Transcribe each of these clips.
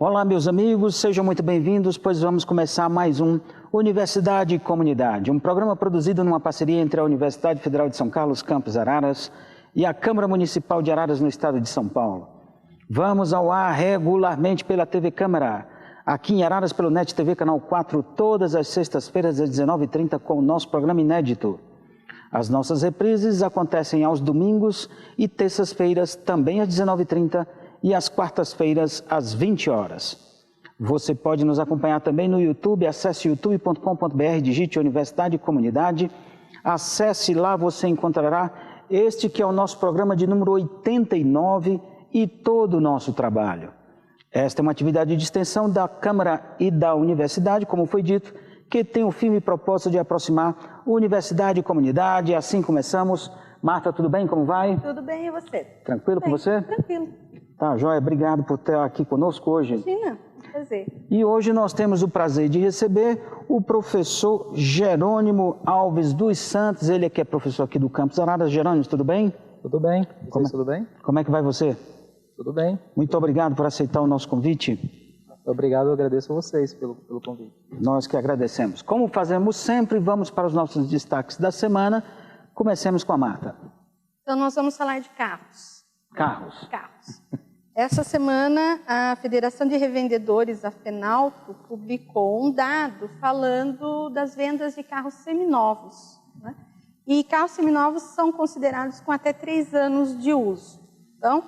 Olá, meus amigos, sejam muito bem-vindos, pois vamos começar mais um Universidade e Comunidade, um programa produzido numa parceria entre a Universidade Federal de São Carlos, Campus Araras, e a Câmara Municipal de Araras, no estado de São Paulo. Vamos ao ar regularmente pela TV Câmara, aqui em Araras pelo NET TV Canal 4, todas as sextas-feiras às 19h30 com o nosso programa inédito. As nossas reprises acontecem aos domingos e terças-feiras também às 19h30 e às quartas-feiras às 20 horas. Você pode nos acompanhar também no YouTube, acesse youtube.com.br, digite Universidade e Comunidade, acesse lá, você encontrará este que é o nosso programa de número 89 e todo o nosso trabalho. Esta é uma atividade de extensão da Câmara e da Universidade, como foi dito, que tem o firme propósito de aproximar universidade e comunidade. Assim começamos. Marta, tudo bem? Como vai? Tudo bem, e você? Tranquilo com você? Tranquilo. Tá, joia. Obrigado por estar aqui conosco hoje. Imagina, prazer. E hoje nós temos o prazer de receber o professor Jerônimo Alves dos Santos, ele que é professor aqui do Campus Araras. Jerônimo, tudo bem? Tudo bem. Tudo bem? Como é que vai você? Tudo bem. Muito obrigado por aceitar o nosso convite. Obrigado, eu agradeço a vocês pelo convite. Nós que agradecemos. Como fazemos sempre, vamos para os nossos destaques da semana. Comecemos com a Marta. Então, nós vamos falar de carros. Carros. Carros. Essa semana, a Federação de Revendedores, a FENALTO, publicou um dado falando das vendas de carros seminovos, né? E carros seminovos são considerados com até 3 anos de uso. Então,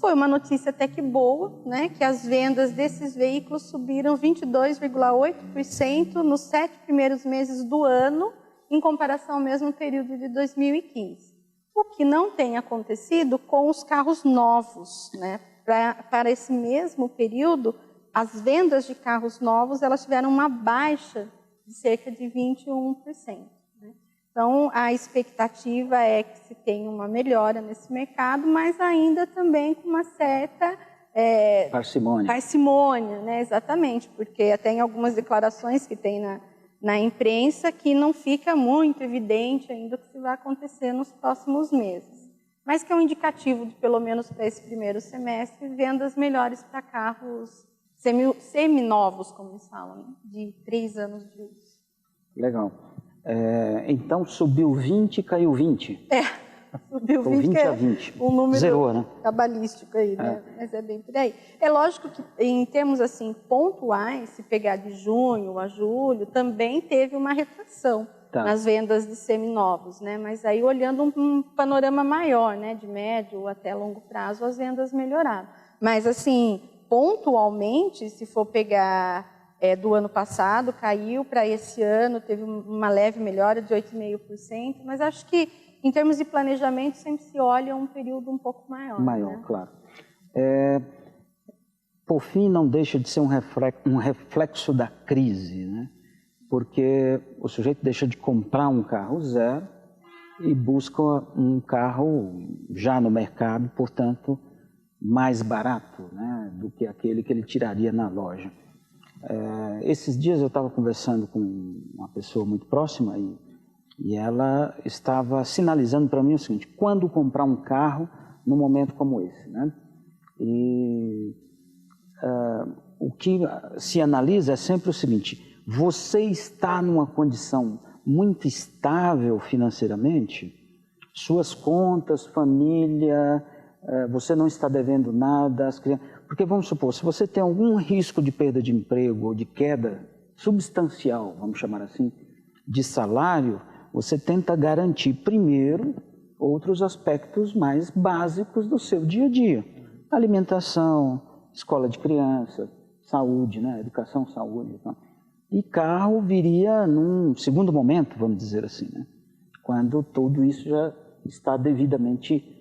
foi uma notícia até que boa, né? Que as vendas desses veículos subiram 22,8% nos 7 primeiros meses do ano, em comparação ao mesmo período de 2015. O que não tem acontecido com os carros novos, né? Para esse mesmo período, as vendas de carros novos elas tiveram uma baixa de cerca de 21%. Né? Então, a expectativa é que se tenha uma melhora nesse mercado, mas ainda também com uma certa parcimônia, né? Exatamente, porque até em algumas declarações que tem na imprensa que não fica muito evidente ainda o que vai acontecer nos próximos meses. Mas que é um indicativo, de, pelo menos para esse primeiro semestre, vendas melhores para carros seminovos, como eles falam, né? De 3 anos de uso. Legal. Então, subiu 20 e caiu 20. Subiu 20, 20 a 20. Um número Zerou, né? cabalístico aí, né? Mas é bem por aí. É lógico que, em termos assim, pontuais, se pegar de junho a julho, também teve uma retração nas vendas de seminovos, né? Mas aí, olhando um panorama maior, né? De médio até longo prazo, as vendas melhoraram. Mas, assim, pontualmente, se for pegar do ano passado, caiu para esse ano, teve uma leve melhora de 8,5%, mas acho que, em termos de planejamento, sempre se olha um período um pouco maior. Maior, né? claro. Por fim, não deixa de ser um reflexo da crise, né? Porque o sujeito deixa de comprar um carro zero e busca um carro já no mercado, portanto, mais barato, né, do que aquele que ele tiraria na loja. Esses dias eu estava conversando com uma pessoa muito próxima e ela estava sinalizando para mim o seguinte: quando comprar um carro num momento como esse, né? E o que se analisa é sempre o seguinte: você está numa condição muito estável financeiramente, suas contas, família, você não está devendo nada, as crianças. Porque vamos supor, se você tem algum risco de perda de emprego ou de queda substancial, vamos chamar assim, de salário, você tenta garantir primeiro outros aspectos mais básicos do seu dia a dia. Alimentação, escola de criança, saúde, né? Educação, saúde. Então. E carro viria num segundo momento, vamos dizer assim, né? Quando tudo isso já está devidamente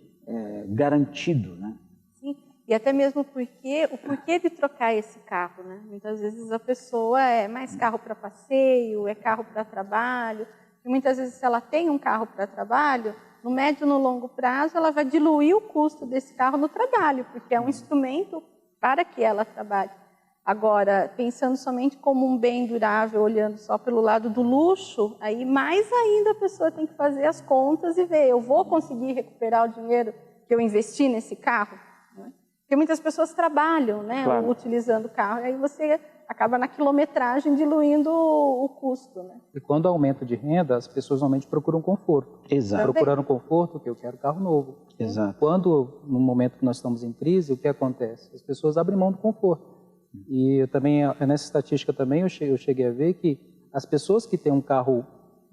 garantido, né? Sim, e até mesmo porque o porquê de trocar esse carro, né? Muitas vezes a pessoa é mais carro para passeio, é carro para trabalho, e muitas vezes se ela tem um carro para trabalho, no médio e no longo prazo ela vai diluir o custo desse carro no trabalho, porque é um instrumento para que ela trabalhe. Agora, pensando somente como um bem durável, olhando só pelo lado do luxo, aí mais ainda a pessoa tem que fazer as contas e ver, eu vou conseguir recuperar o dinheiro que eu investi nesse carro? Né? Porque muitas pessoas trabalham, né, Claro. utilizando o carro, e aí você acaba na quilometragem diluindo o custo, né? E quando aumenta de renda, as pessoas normalmente procuram conforto. Exato. Procurando conforto, que eu quero carro novo. Exato. Quando, no momento que nós estamos em crise, o que acontece? As pessoas abrem mão do conforto. E eu também, nessa estatística também, eu cheguei a ver que as pessoas que têm um carro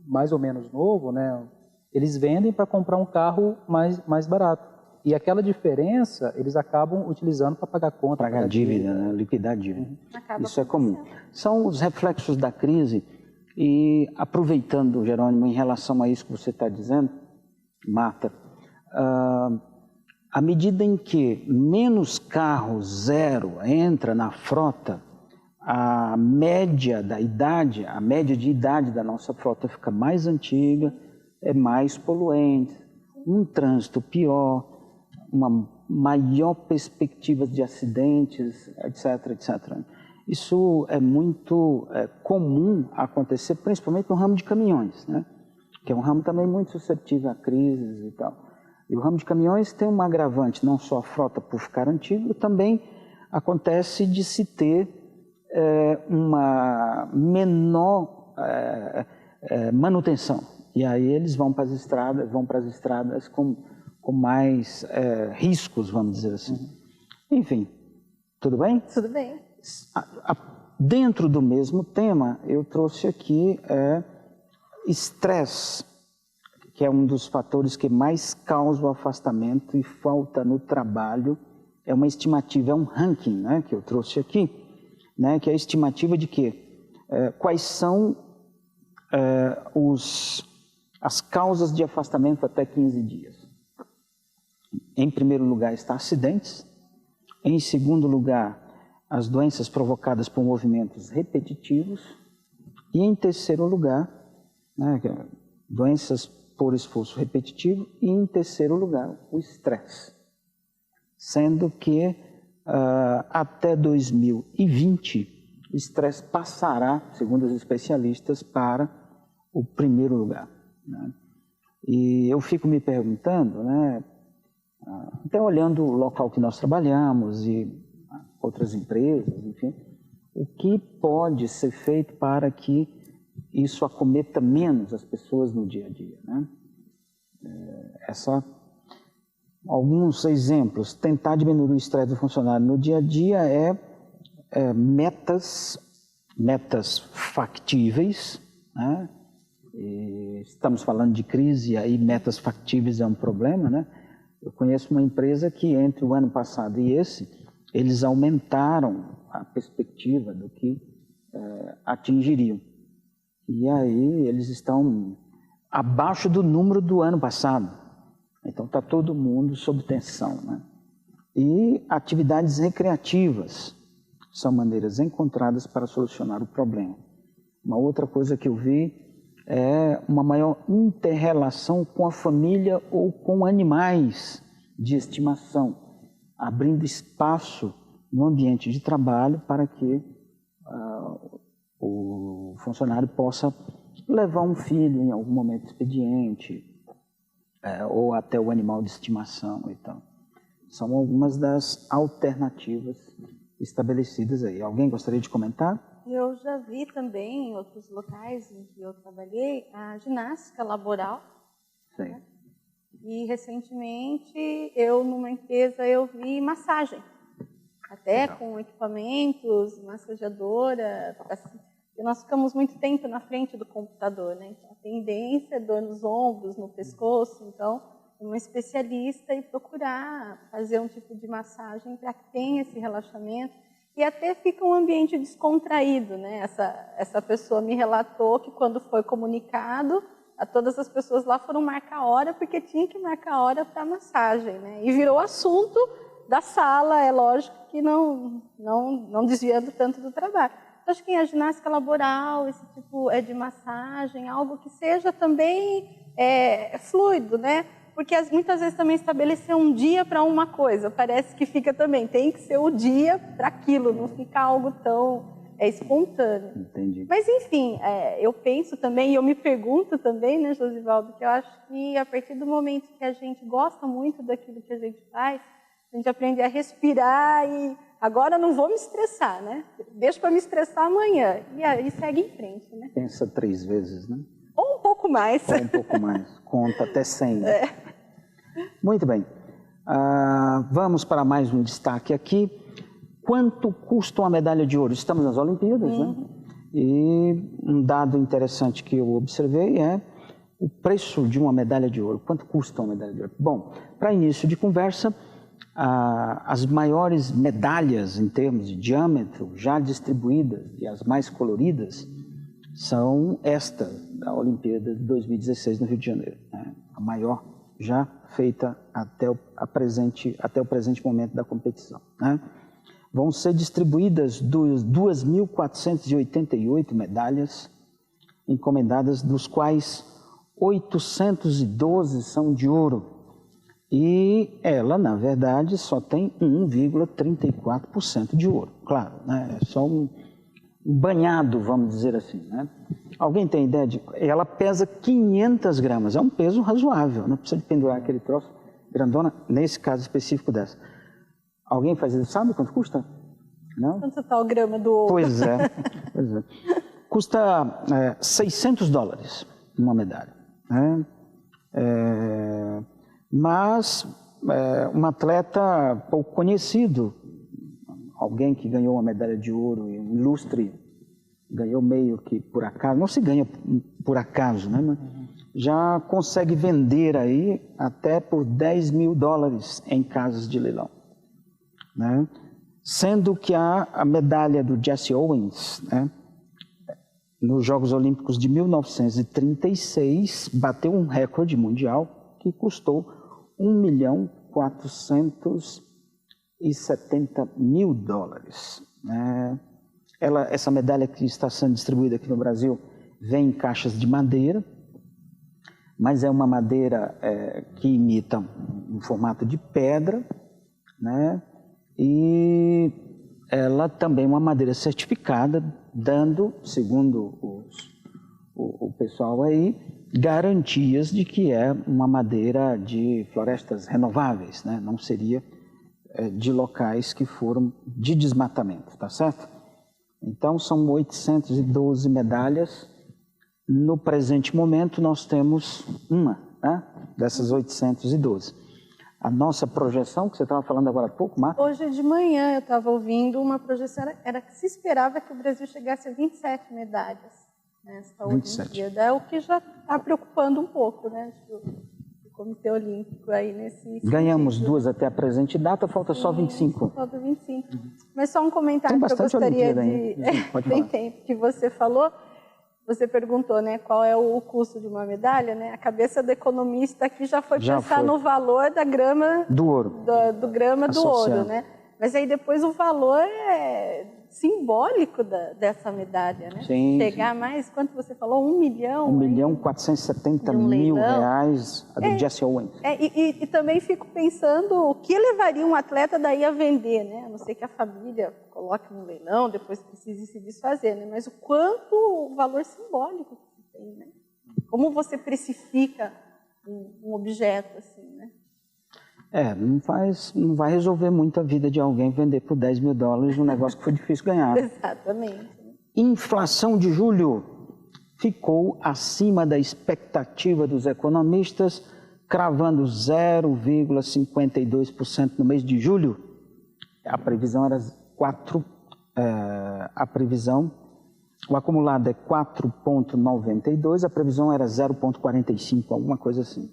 mais ou menos novo, né, eles vendem para comprar um carro mais barato. E aquela diferença, eles acabam utilizando para pagar conta. Pagar dívida, né? Liquidar dívida. Acaba Isso é comum. acontecendo. São os reflexos da crise e, aproveitando, Jerônimo, em relação a isso que você está dizendo, Marta, à medida em que menos carro zero entra na frota, a média de idade da nossa frota fica mais antiga, é mais poluente, um trânsito pior, uma maior perspectiva de acidentes, etc, etc. Isso é muito comum acontecer, principalmente no ramo de caminhões, né? Que é um ramo também muito suscetível a crises e tal. E o ramo de caminhões tem um agravante, não só a frota por ficar antigo, também acontece de se ter uma menor manutenção. E aí eles vão para as estradas com mais riscos, vamos dizer assim. Enfim, tudo bem? Tudo bem. Dentro do mesmo tema, eu trouxe aqui estresse, que é um dos fatores que mais causa o afastamento e falta no trabalho. É uma estimativa, é um ranking, né, que eu trouxe aqui, né, que é a estimativa de que quais são as causas de afastamento até 15 dias. Em primeiro lugar está acidentes, em segundo lugar as doenças provocadas por movimentos repetitivos e em terceiro lugar, né, doenças por esforço repetitivo e em terceiro lugar o estresse. Sendo que até 2020 o estresse passará, segundo os especialistas, para o primeiro lugar, né? E eu fico me perguntando, né, até olhando o local que nós trabalhamos e outras empresas, enfim, o que pode ser feito para que isso acometa menos as pessoas no dia a dia, né? Alguns exemplos: tentar diminuir o estresse do funcionário no dia a dia metas factíveis, né? E estamos falando de crise, aí metas factíveis é um problema, né? Eu conheço uma empresa que entre o ano passado e esse, eles aumentaram a perspectiva do que atingiriam. E aí eles estão abaixo do número do ano passado. Então está todo mundo sob tensão, né? E atividades recreativas são maneiras encontradas para solucionar o problema. Uma outra coisa que eu vi é uma maior inter-relação com a família ou com animais de estimação, abrindo espaço no ambiente de trabalho para que o funcionário possa levar um filho em algum momento expediente, ou até o animal de estimação e tal. São algumas das alternativas estabelecidas aí. Alguém gostaria de comentar? Eu já vi também em outros locais em que eu trabalhei a ginástica laboral. Sim. Né? E recentemente numa empresa eu vi massagem, até Legal. com equipamentos, massageadora. E nós ficamos muito tempo na frente do computador, né? Então a tendência é dor nos ombros, no pescoço. Então um especialista e procurar fazer um tipo de massagem para que tenha esse relaxamento. E até fica um ambiente descontraído, né? Essa pessoa me relatou que quando foi comunicado, todas as pessoas lá foram marcar hora, porque tinha que marcar hora para massagem, né? E virou assunto da sala, é lógico que não desviando tanto do trabalho. Eu acho que a ginástica laboral, esse tipo de massagem, algo que seja também fluido, né? Porque muitas vezes também estabelecer um dia para uma coisa, parece que fica também, tem que ser o dia para aquilo, não fica algo tão espontâneo. Entendi. Mas enfim, eu penso também, e eu me pergunto também, né, Josivaldo, que eu acho que a partir do momento que a gente gosta muito daquilo que a gente faz, A gente aprender a respirar e agora não vou me estressar, né? Deixa para me estressar amanhã. E aí segue em frente, né? Pensa 3 vezes, né? Ou um pouco mais. Ou um pouco mais. Conta até 100. Né? Muito bem. Vamos para mais um destaque aqui. Quanto custa uma medalha de ouro? Estamos nas Olimpíadas, né? E um dado interessante que eu observei é o preço de uma medalha de ouro. Quanto custa uma medalha de ouro? Bom, para início de conversa, as maiores medalhas em termos de diâmetro já distribuídas e as mais coloridas são esta, da Olimpíada de 2016 no Rio de Janeiro. Né? A maior já feita até o presente momento da competição. Né? Vão ser distribuídas 2.488 medalhas encomendadas, dos quais 812 são de ouro. E ela, na verdade, só tem 1,34% de ouro. Claro, né? É só um banhado, vamos dizer assim. Né? Alguém tem ideia de... Ela pesa 500 gramas, é um peso razoável, não precisa de pendurar aquele troço grandona, nesse caso específico dessa. Alguém faz isso? Sabe quanto custa? Não? Quanto está o grama do ouro? Pois é. Custa $600 uma medalha. Né? Mas um atleta pouco conhecido, alguém que ganhou uma medalha de ouro, um ilustre, ganhou meio que por acaso, não se ganha por acaso, né? Mas já consegue vender aí até por $10 mil em casas de leilão. Né? Sendo que a medalha do Jesse Owens, né, nos Jogos Olímpicos de 1936, bateu um recorde mundial que custou $1.470.000. Né? Essa medalha que está sendo distribuída aqui no Brasil vem em caixas de madeira, mas é uma madeira que imita um formato de pedra, né? E ela também é uma madeira certificada, dando, segundo o pessoal aí, garantias de que é uma madeira de florestas renováveis, né? Não seria de locais que foram de desmatamento, tá certo? Então, são 812 medalhas. No presente momento, nós temos uma, né, dessas 812. A nossa projeção, que você estava falando agora há pouco, Marta? Hoje de manhã eu estava ouvindo uma projeção, era que se esperava que o Brasil chegasse a 27 medalhas nesta Olimpíada. É o que já está preocupando um pouco, né? O Comitê Olímpico aí nesse... Ganhamos 2 até a presente data, falta só 25. Falta 25. Mas só um comentário que eu gostaria de... Tem tempo que você falou. Você perguntou, né, qual é o custo de uma medalha, né? A cabeça do economista aqui já foi pensar no valor da grama do ouro, do grama do ouro, né? Mas aí depois o valor é simbólico dessa medalha, né? Sim, chegar a mais, quanto você falou, 1 milhão? $1.470.000 a do Jesse Owens. E também fico pensando o que levaria um atleta daí a vender, né? A não ser que a família coloque no leilão, depois precise se desfazer, né? Mas o quanto o valor simbólico que tem, né? Como você precifica um objeto assim, né? Não vai resolver muito a vida de alguém vender por $10 mil um negócio que foi difícil ganhar. Exatamente. Inflação de julho ficou acima da expectativa dos economistas, cravando 0,52% no mês de julho. A previsão era 4%, o acumulado é 4,92%, a previsão era 0,45%, alguma coisa assim.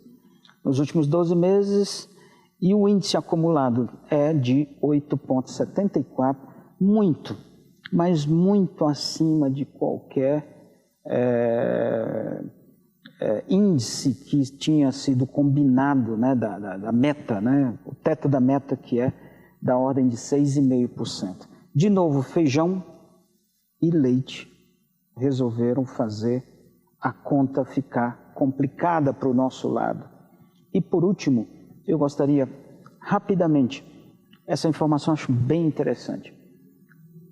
Nos últimos 12 meses... E o índice acumulado é de 8,74, muito, mas muito acima de qualquer índice que tinha sido combinado, né, da meta, né, o teto da meta, que é da ordem de 6,5%. De novo, feijão e leite resolveram fazer a conta ficar complicada para o nosso lado. E por último, eu gostaria, rapidamente, essa informação eu acho bem interessante.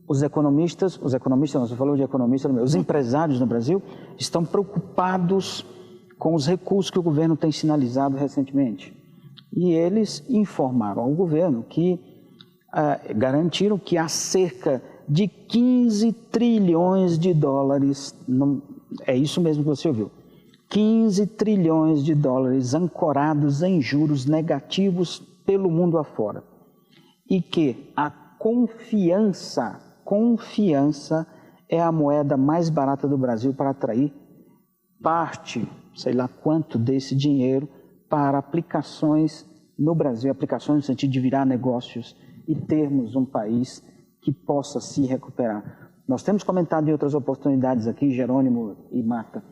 Os economistas, nós falamos de economista, os empresários no Brasil estão preocupados com os recursos que o governo tem sinalizado recentemente. E eles informaram ao governo que garantiram que há cerca de 15 trilhões de dólares, é isso mesmo que você ouviu, 15 trilhões de dólares ancorados em juros negativos pelo mundo afora. E que a confiança é a moeda mais barata do Brasil para atrair parte, sei lá quanto desse dinheiro, para aplicações no Brasil, aplicações no sentido de virar negócios e termos um país que possa se recuperar. Nós temos comentado em outras oportunidades aqui, Jerônimo e Marta,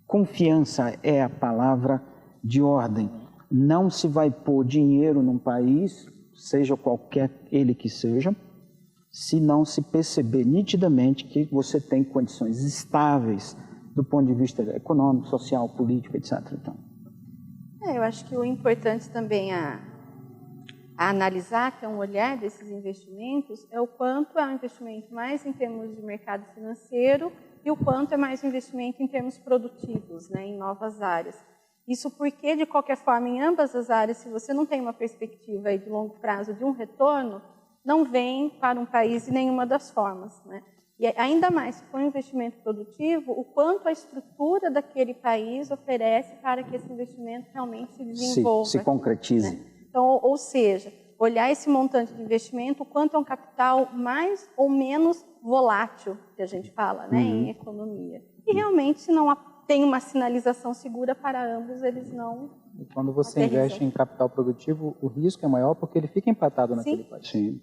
confiança é a palavra de ordem. Não se vai pôr dinheiro num país, seja qualquer ele que seja, se não se perceber nitidamente que você tem condições estáveis do ponto de vista econômico, social, político, etc. Então. Eu acho que o importante também a analisar, que é um olhar desses investimentos, é o quanto é um investimento mais em termos de mercado financeiro e o quanto é mais investimento em termos produtivos, né, em novas áreas. Isso porque, de qualquer forma, em ambas as áreas, se você não tem uma perspectiva aí de longo prazo de um retorno, não vem para um país de nenhuma das formas, né? E ainda mais, se for um investimento produtivo, o quanto a estrutura daquele país oferece para que esse investimento realmente se desenvolva. Se concretize. Né? Então, ou seja, olhar esse montante de investimento, o quanto é um capital mais ou menos volátil, que a gente fala, né, em economia. E realmente, se não tem uma sinalização segura para ambos, eles não... E quando você investe em capital produtivo, o risco é maior porque ele fica empatado naquele país. Sim.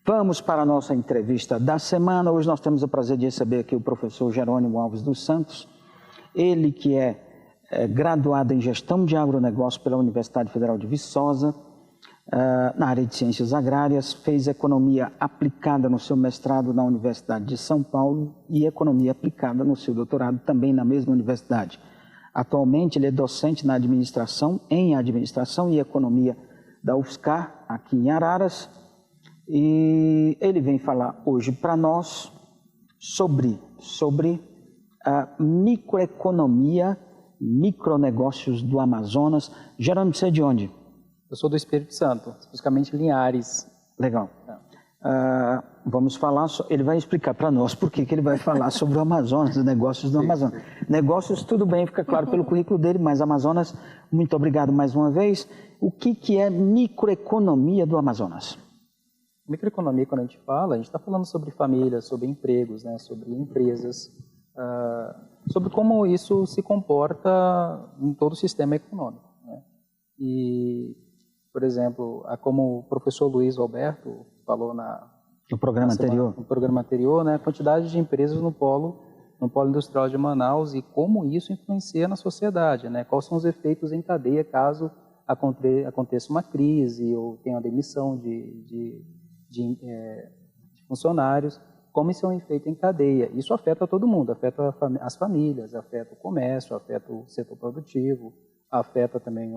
Vamos para a nossa entrevista da semana. Hoje nós temos o prazer de receber aqui o professor Jerônimo Alves dos Santos, ele que é graduado em Gestão de Agronegócio pela Universidade Federal de Viçosa, na área de Ciências Agrárias, fez Economia Aplicada no seu mestrado na Universidade de São Paulo e Economia Aplicada no seu doutorado também na mesma universidade. Atualmente ele é docente na em Administração e Economia da UFSCar, aqui em Araras, e ele vem falar hoje para nós sobre a microeconomia, micronegócios do Amazonas. Jerônimo, você é de onde? Eu sou do Espírito Santo, especificamente Linhares. Legal. Vamos falar, ele vai explicar para nós por que ele vai falar sobre o Amazonas, os negócios do Amazonas. Negócios, tudo bem, fica claro pelo currículo dele, mas Amazonas, muito obrigado mais uma vez. O que é microeconomia do Amazonas? Microeconomia, quando a gente está falando sobre famílias, sobre empregos, né, sobre empresas, sobre como isso se comporta em todo o sistema econômico. Né? E, por exemplo, como o professor Luiz Alberto falou no programa anterior, né, a quantidade de empresas no polo industrial de Manaus e como isso influencia na sociedade, né? Quais são os efeitos em cadeia caso aconteça uma crise ou tenha a demissão de funcionários, como isso é um efeito em cadeia. Isso afeta todo mundo, afeta as famílias, afeta o comércio, afeta o setor produtivo, afeta também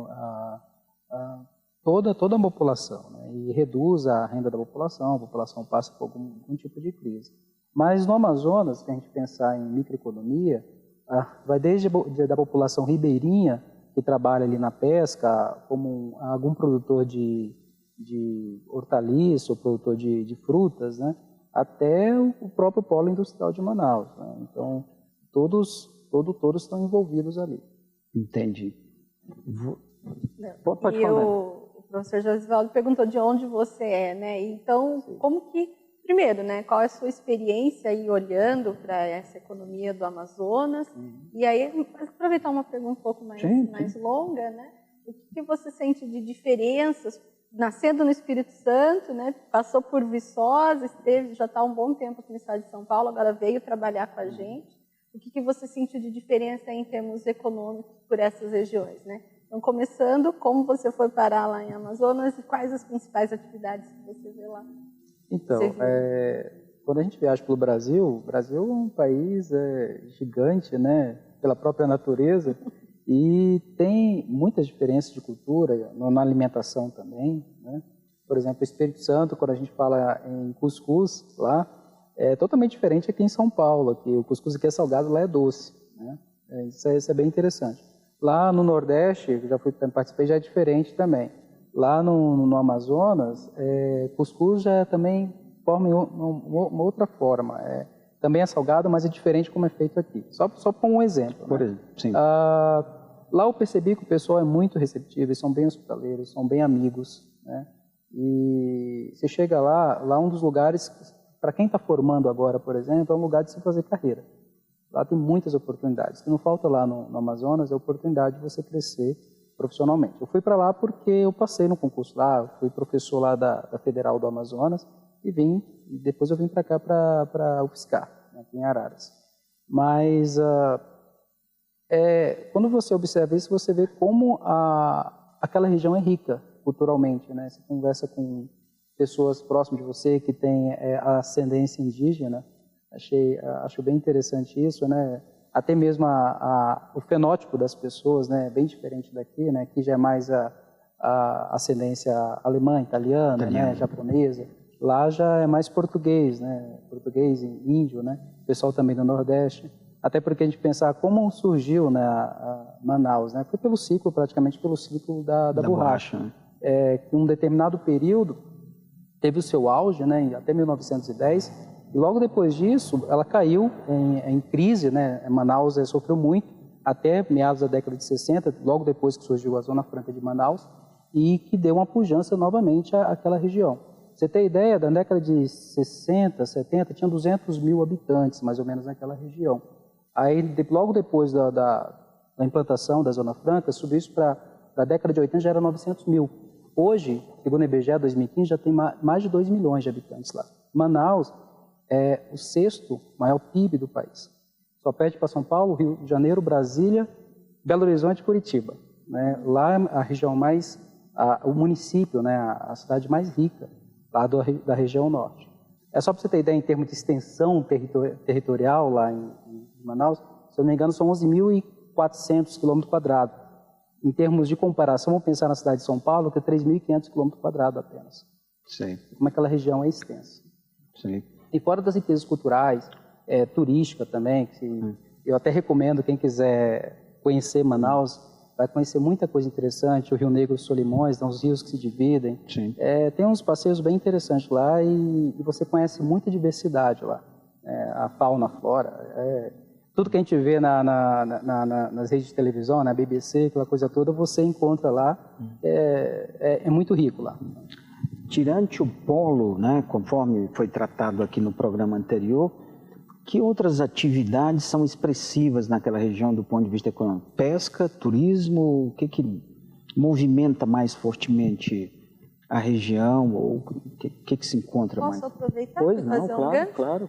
toda a população, né? E reduz a renda da população, a população passa por algum tipo de crise. Mas no Amazonas, se a gente pensar em microeconomia, vai desde da população ribeirinha, que trabalha ali na pesca, como algum produtor de hortaliça, ou produtor de frutas, né? Até o próprio polo industrial de Manaus. Né? Então, todos estão envolvidos ali. Entendi. Pode falar. O professor Josivaldo perguntou de onde você é, né? Então, como que, primeiro, né, qual é a sua experiência aí olhando para essa economia do Amazonas? E aí, aproveitar uma pergunta um pouco mais longa, né? O que você sente de diferenças, nascendo no Espírito Santo, né? Passou por Viçosa, já está há um bom tempo aqui no estado de São Paulo, agora veio trabalhar com a gente. O que você sentiu de diferença em termos econômicos por essas regiões, né? Então, começando, como você foi parar lá em Amazonas e quais as principais atividades que você vê lá? Então, quando a gente viaja pelo Brasil, o Brasil é um país gigante, né, pela própria natureza, e tem muitas diferenças de cultura, na alimentação também. Né? Por exemplo, o Espírito Santo, quando a gente fala em cuscuz lá, é totalmente diferente aqui em São Paulo, que o cuscuz aqui é salgado, lá é doce. Né? Isso é bem interessante. Lá no Nordeste, eu já participei, já é diferente também. Lá no Amazonas, cuscuz já também forma uma outra forma. Também é salgado, mas é diferente como é feito aqui. Só como um exemplo. Por né? exemplo, sim. Lá eu percebi que o pessoal é muito receptivo, eles são bem hospitaleiros, são bem amigos. Né? E você chega lá um dos lugares, para quem está formando agora, por exemplo, é um lugar de se fazer carreira. Lá tem muitas oportunidades. O que não falta lá no Amazonas é a oportunidade de você crescer profissionalmente. Eu fui para lá porque eu passei no concurso lá, fui professor lá da Federal do Amazonas e depois eu vim para cá para a UFSCar, aqui em Araras. Mas quando você observa isso, você vê como aquela região é rica culturalmente, né? Você conversa com pessoas próximas de você que têm a ascendência indígena. Acho bem interessante isso, né? Até mesmo o fenótipo das pessoas, né? Bem diferente daqui, né? Aqui já é mais a ascendência alemã, italiana, né? Japonesa. Lá já é mais português, né? Português e índio, né? O pessoal também do Nordeste. Até porque a gente pensar como surgiu, né, Manaus, né? Foi praticamente pelo ciclo da borracha. Né? Que em um determinado período teve o seu auge, né? Até 1910. E logo depois disso, ela caiu em crise, né? Manaus sofreu muito, até meados da década de 60, logo depois que surgiu a Zona Franca de Manaus, e que deu uma pujança novamente àquela região. Você tem ideia, da década de 60, 70, tinha 200 mil habitantes, mais ou menos, naquela região. Aí, logo depois da implantação da Zona Franca, subiu isso da década de 80, já era 900 mil. Hoje, segundo o IBGE, 2015, já tem mais de 2 milhões de habitantes lá. Manaus é o 6º maior PIB do país. Só perde para São Paulo, Rio de Janeiro, Brasília, Belo Horizonte e Curitiba. Né? Lá é a região o município, né? A cidade mais rica lá da região norte. É só para você ter ideia em termos de extensão territorial lá em Manaus, se eu não me engano, são 11.400 km². Em termos de comparação, vamos pensar na cidade de São Paulo, que é 3.500 km² apenas. Sim. Como aquela região é extensa. Sim. E fora das riquezas culturais, turística também, que eu até recomendo quem quiser conhecer Manaus, vai conhecer muita coisa interessante, o Rio Negro e os Solimões, são os rios que se dividem. Sim. Tem uns passeios bem interessantes lá e você conhece muita diversidade lá. A fauna, a flora, tudo que a gente vê nas redes de televisão, na BBC, aquela coisa toda, você encontra lá, é muito rico lá. Tirante o polo, né, conforme foi tratado aqui no programa anterior, que outras atividades são expressivas naquela região do ponto de vista econômico? Pesca, turismo, o que movimenta mais fortemente a região, ou o que se encontra mais? Posso aproveitar Pois para não, fazer claro, um gancho? claro.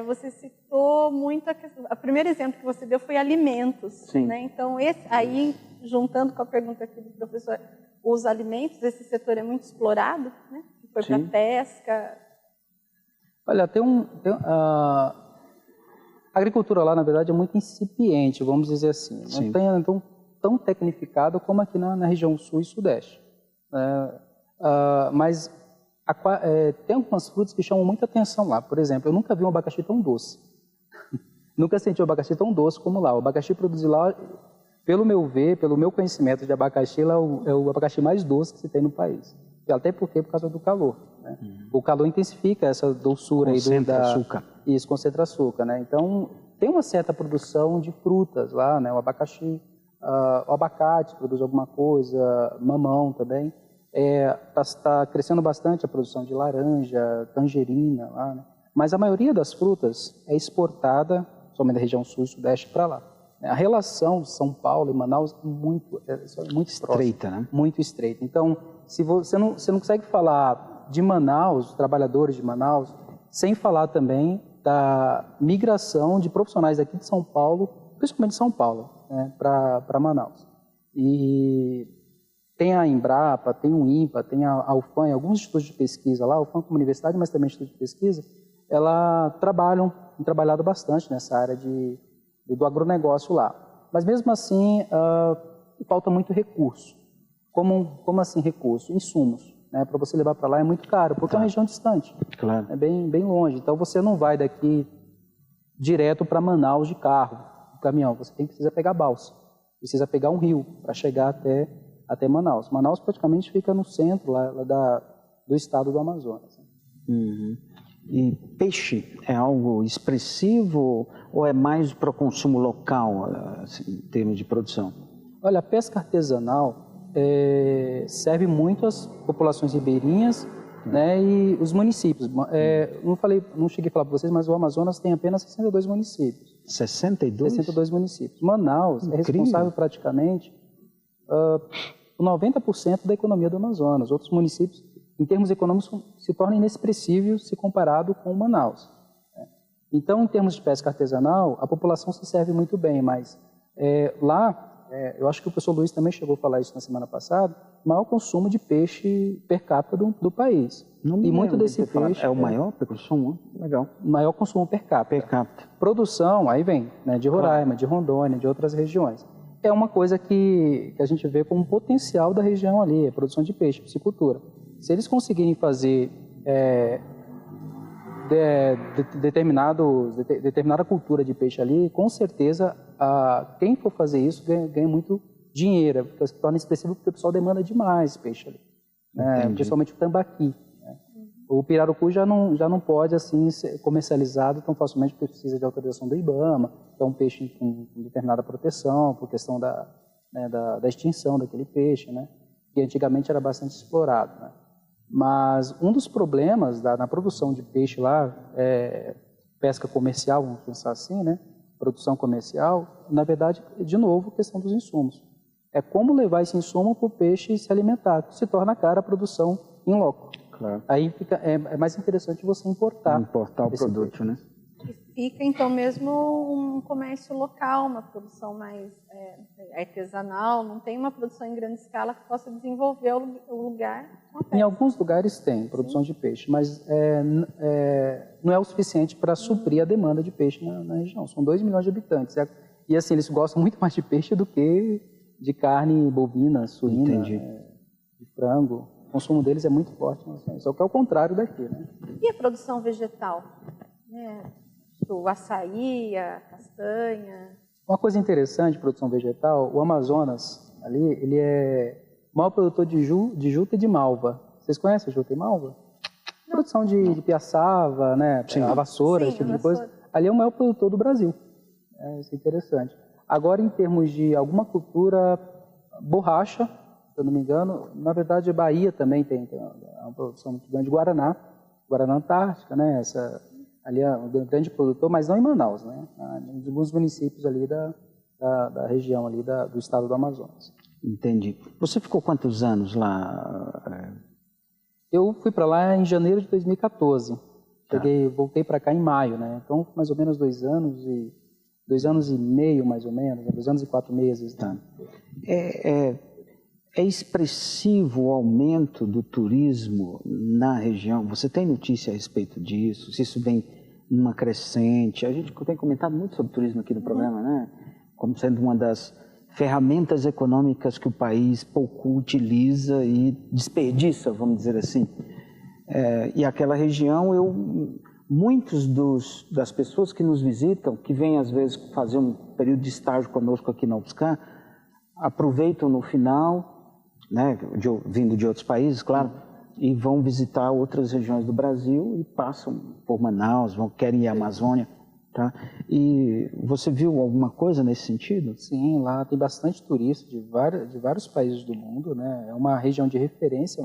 Você citou muito a questão. O primeiro exemplo que você deu foi alimentos. Sim. Né? Então, aí, juntando com a pergunta aqui do professor, os alimentos, esse setor é muito explorado, né? Foi para pesca. Olha, a agricultura lá, na verdade, é muito incipiente, vamos dizer assim. Sim. Não tem tão tecnificado como aqui na região sul e sudeste. Mas tem algumas frutas que chamam muita atenção lá. Por exemplo, eu nunca vi um abacaxi tão doce. Nunca senti um abacaxi tão doce como lá. O abacaxi produzido lá, pelo meu conhecimento de abacaxi, lá é o abacaxi mais doce que se tem no país. Até porque por causa do calor. Né? O calor intensifica essa doçura. Concentra açúcar. Isso, concentra açúcar. Né? Então, tem uma certa produção de frutas lá, né? O abacaxi, o abacate produz alguma coisa, mamão também. Está crescendo bastante a produção de laranja, tangerina lá, né? Mas a maioria das frutas é exportada, somente da região sul e sudeste, para lá. A relação de São Paulo e Manaus é muito estreita, né? Muito estreita. Então, se você não consegue falar de Manaus, dos trabalhadores de Manaus, sem falar também da migração de profissionais aqui de São Paulo, principalmente de São Paulo, né, para Manaus. E tem a Embrapa, tem o INPA, tem a UFAM, alguns institutos de pesquisa lá, a UFAM como universidade, mas também instituto de pesquisa, têm trabalhado bastante nessa área do agronegócio lá. Mas mesmo assim, falta muito recurso. Como assim recurso? Insumos. Né? Para você levar para lá é muito caro, porque é uma região distante. Claro. É bem longe. Então você não vai daqui direto para Manaus de carro, de caminhão. Você precisa pegar balsa. precisa pegar um rio para chegar até Manaus. Manaus praticamente fica no centro lá do estado do Amazonas. Uhum. E peixe é algo expressivo ou é mais para o consumo local, assim, em termos de produção? Olha, a pesca artesanal serve muito às populações ribeirinhas, né, e os municípios. Não cheguei a falar para vocês, mas o Amazonas tem apenas 62 municípios. 62? 62 municípios. Manaus Incrível. É responsável praticamente por 90% da economia do Amazonas. Outros municípios, em termos econômicos, se tornam inexpressíveis se comparado com Manaus. Então, em termos de pesca artesanal, a população se serve muito bem, mas lá, eu acho que o professor Luiz também chegou a falar isso na semana passada, o maior consumo de peixe per capita do país. E muito desse peixe... É o maior consumo? Legal. Maior consumo per capita. Per capita. Produção, aí vem, né, de Roraima, de Rondônia, de outras regiões. É uma coisa que a gente vê como potencial da região ali, a produção de peixe, piscicultura. Se eles conseguirem fazer determinada cultura de peixe ali, com certeza quem for fazer isso ganha muito dinheiro, porque se torna expressivo porque o pessoal demanda demais peixe ali, né? Principalmente o tambaqui. Né? O pirarucu já não pode assim ser comercializado tão facilmente porque precisa de autorização do IBAMA, que é um peixe com determinada proteção, por questão da extinção daquele peixe, né? Que antigamente era bastante explorado. Né? Mas um dos problemas na produção de peixe lá, pesca comercial, vamos pensar assim, né? Produção comercial, na verdade, de novo, questão dos insumos. É como levar esse insumo para o peixe se alimentar, que se torna cara a produção em loco. Claro. Aí é mais interessante você importar o produto, peixe. né? Fica, então, mesmo um comércio local, uma produção mais artesanal, não tem uma produção em grande escala que possa desenvolver o lugar com a pesca. Em alguns lugares tem produção de peixe, mas não é o suficiente para suprir a demanda de peixe na região. São 2 milhões de habitantes. E assim, eles gostam muito mais de peixe do que de carne bovina, suína, de frango. O consumo deles é muito forte. Só que é o contrário daqui, né? E a produção vegetal? O açaí, a castanha. Uma coisa interessante de produção vegetal, o Amazonas, ali, ele é o maior produtor de juta e de malva. Vocês conhecem a juta e malva? Não. Produção de piaçava, né? A vassoura, esse tipo de coisa. Ali é o maior produtor do Brasil. Isso é interessante. Agora, em termos de alguma cultura, borracha, se eu não me engano, na verdade, a Bahia também tem uma produção muito grande de Guaraná Antártica, né? Ali é um grande produtor, mas não em Manaus, né? Em alguns municípios ali da região ali do estado do Amazonas. Entendi. Você ficou quantos anos lá? Eu fui para lá em janeiro de 2014. Voltei para cá em maio, né? Então, mais ou menos 2 anos e meio, mais ou menos, 2 anos e 4 meses. Né? É expressivo o aumento do turismo na região? Você tem notícia a respeito disso? Se isso vem numa crescente? A gente tem comentado muito sobre turismo aqui no programa, né? Como sendo uma das ferramentas econômicas que o país pouco utiliza e desperdiça, vamos dizer assim. E aquela região, muitos das pessoas que nos visitam, que vêm às vezes fazer um período de estágio conosco aqui na UFSCar, aproveitam no final, né, vindo de outros países, claro, e vão visitar outras regiões do Brasil e passam por Manaus, querem ir à Amazônia. Tá? E você viu alguma coisa nesse sentido? Sim, lá tem bastante turista de vários países do mundo, né? É uma região de referência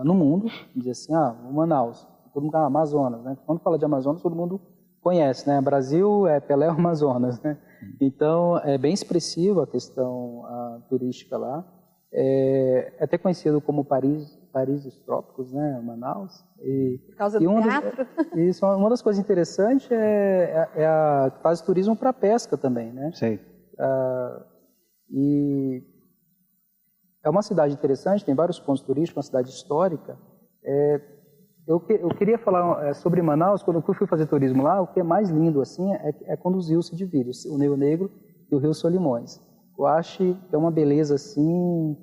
no mundo. Dizer assim, Manaus, todo mundo Amazonas, né? Quando fala de Amazonas, todo mundo conhece, né? Brasil é Pelé Amazonas, né? Então, é bem expressiva a questão turística lá. É até conhecido como Paris dos Trópicos, né, Manaus. Por causa do teatro? Isso, uma das coisas interessantes faz turismo para pesca também, né? Sei. E é uma cidade interessante, tem vários pontos turísticos, uma cidade histórica. Eu queria falar sobre Manaus. Quando eu fui fazer turismo lá, o que é mais lindo assim é quando os rios se dividem, o Rio Negro e o Rio Solimões. Eu acho que é uma beleza assim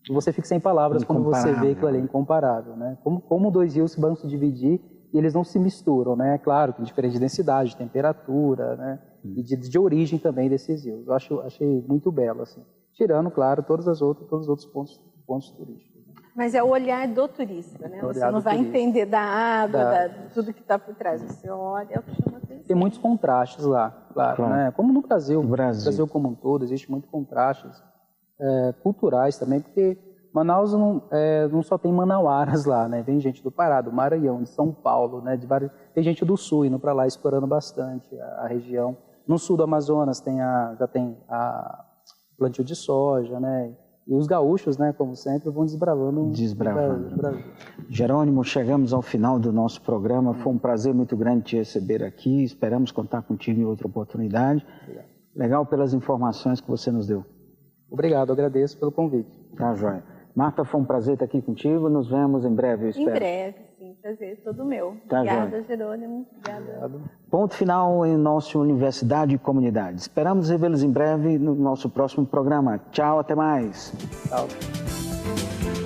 que você fica sem palavras quando você vê aquilo ali, incomparável, né? Como 2 rios vão se dividir e eles não se misturam, né? Claro, com diferente densidade, de temperatura, né? E de origem também desses rios. Eu achei muito belo, assim. Tirando, claro, todos os outros pontos turísticos. Mas é o olhar do turista, né? Você não vai entender da água, de tudo que está por trás. Você olha, é o que chama atenção. Tem muitos contrastes lá, claro. Né? Como no Brasil. No Brasil Como um todo, existe muito contrastes culturais também, porque Manaus não só tem manauaras lá, né? Vem gente do Pará, do Maranhão, de São Paulo, né? Tem gente do Sul indo para lá explorando bastante a região. No sul do Amazonas já tem a plantio de soja, né? E os gaúchos, né, como sempre, vão desbravando. Jerônimo, chegamos ao final do nosso programa. Foi um prazer muito grande te receber aqui. Esperamos contar contigo em outra oportunidade. Obrigado. Legal pelas informações que você nos deu. Obrigado, agradeço pelo convite. Tá, joia. Marta, foi um prazer estar aqui contigo. Nos vemos em breve, eu espero. Em breve, sim. Prazer todo meu. Tá, obrigada, joia. Jerônimo. Obrigada. Ponto final em nossa Universidade e Comunidade. Esperamos revê-los em breve no nosso próximo programa. Tchau, até mais. Tchau.